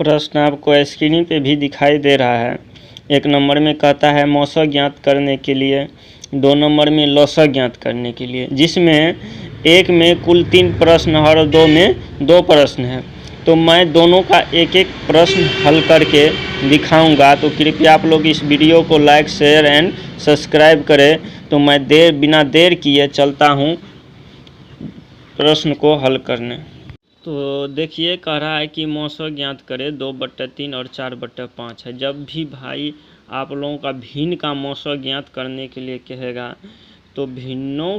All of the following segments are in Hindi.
प्रश्न आपको स्क्रीन पे भी दिखाई दे रहा है। एक नंबर में कहता है मौसा ज्ञात करने के लिए, 2 नंबर में लौसा ज्ञात करने के लिए, जिसमें एक में कुल 3 प्रश्न और 2 में 2 प्रश्न हैं। तो मैं दोनों का एक एक प्रश्न हल करके दिखाऊंगा। तो कृपया आप लोग इस वीडियो को लाइक, शेयर एंड सब्सक्राइब करें। तो मैं बिना देर किए चलता हूँ प्रश्न को हल करने। तो देखिए, कह रहा है कि मौसा ज्ञात करें 2/3 और 4/5 है। जब भी भाई आप लोगों का भिन्न का मौसा ज्ञात करने के लिए कहेगा तो भिन्नों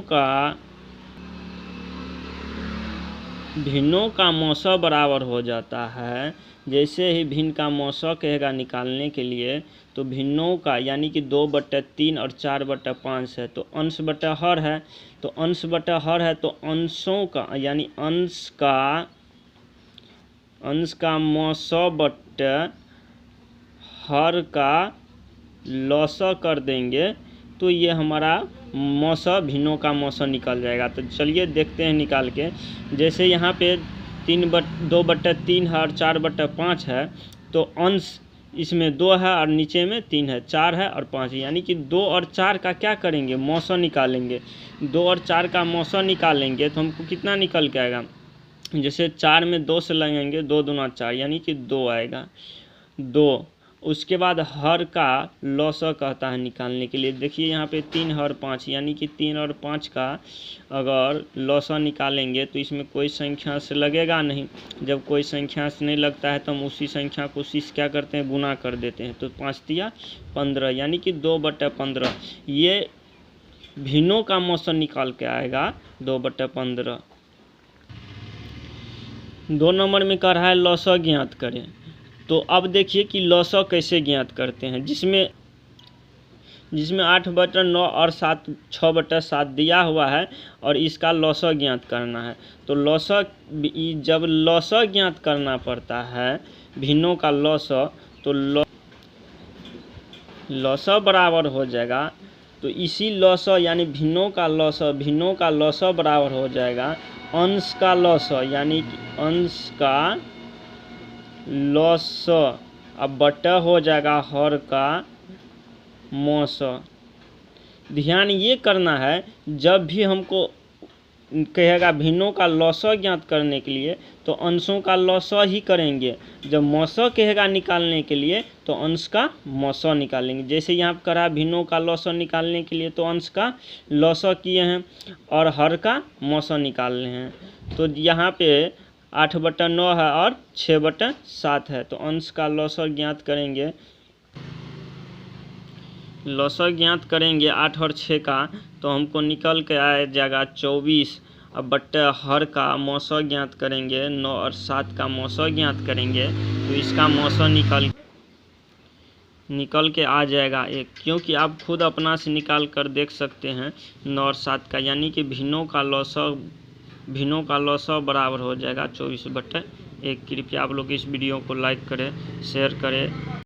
का मौसा बराबर हो जाता है। जैसे ही भिन्न का मौसा कहेगा निकालने के लिए तो भिन्नों का यानी कि 2/3 और 4/5 है तो अंश बटा हर है। तो अंश बटा हर है तो अंशों का यानी अंश का मौसा बटा हर का लौसा कर देंगे तो ये हमारा मौसा भिन्नों का मौसा निकल जाएगा। तो चलिए देखते हैं निकाल के। जैसे यहाँ पे 2/3 है और 4/5 है तो अंश इसमें 2 है और नीचे में 3 है, 4 है और 5 है, यानी कि 2 और 4 का क्या करेंगे, मौसा निकालेंगे। 2 और 4 का मौसा निकालेंगे तो हमको कितना निकल के आएगा। जैसे 4 में 2 से लगेंगे, 2 दूना 4 यानी कि 2 आएगा, 2। उसके बाद हर का लौसा कहता है निकालने के लिए। देखिए यहाँ पे 3 और 5 यानी कि 3 और 5 का अगर लौसा निकालेंगे तो इसमें कोई संख्या से लगेगा नहीं। जब कोई संख्या से नहीं लगता है तो हम उसी संख्या को क्या करते हैं, गुना कर देते हैं। तो 5 तिया 15 यानी कि 2/15। ये भिन्नों का मौसा निकाल के आएगा 2/15। 2 नंबर में कह रहा है लौसा ज्ञात करें। तो अब देखिए कि लौसा कैसे ज्ञात करते हैं, जिसमें 8/9 और 6/7 दिया हुआ है और इसका लौसा ज्ञात करना है। तो जब लौसा ज्ञात करना पड़ता है भिन्नों का लौसा तो लौसा बराबर हो जाएगा। तो इसी लौसा यानी भिन्नों का लौसा बराबर हो जाएगा अंश का लौसा, यानी कि अंश का लौसा अब बटा हो जाएगा हर का मौसा। ध्यान ये करना है, जब भी हमको कहेगा भिन्नों का लौसा ज्ञात करने के लिए तो अंशों का लौसा ही करेंगे। जब मौसा कहेगा निकालने के लिए तो अंश का मौसा निकालेंगे। जैसे यहाँ पर करा भिन्नों का लौसा निकालने के लिए तो अंश का लौसा किए हैं और हर का मौसा निकाल रहे हैं। तो यहाँ पे 8/9 है और 6/7 है तो अंश का लौसा ज्ञात करेंगे। लौसा ज्ञात करेंगे 8 और 6 का तो हमको निकल के आ जाएगा 24। अब बट्टा हर का मौसा ज्ञात करेंगे, 9 और 7 का मौसा ज्ञात करेंगे तो इसका मौसा निकल के आ जाएगा 1, क्योंकि आप खुद अपना से निकाल कर देख सकते हैं 9 और 7 का, यानी कि भिन्नों का लौसा बराबर हो जाएगा 24/1। कृपया आप लोग इस वीडियो को लाइक करें, शेयर करें।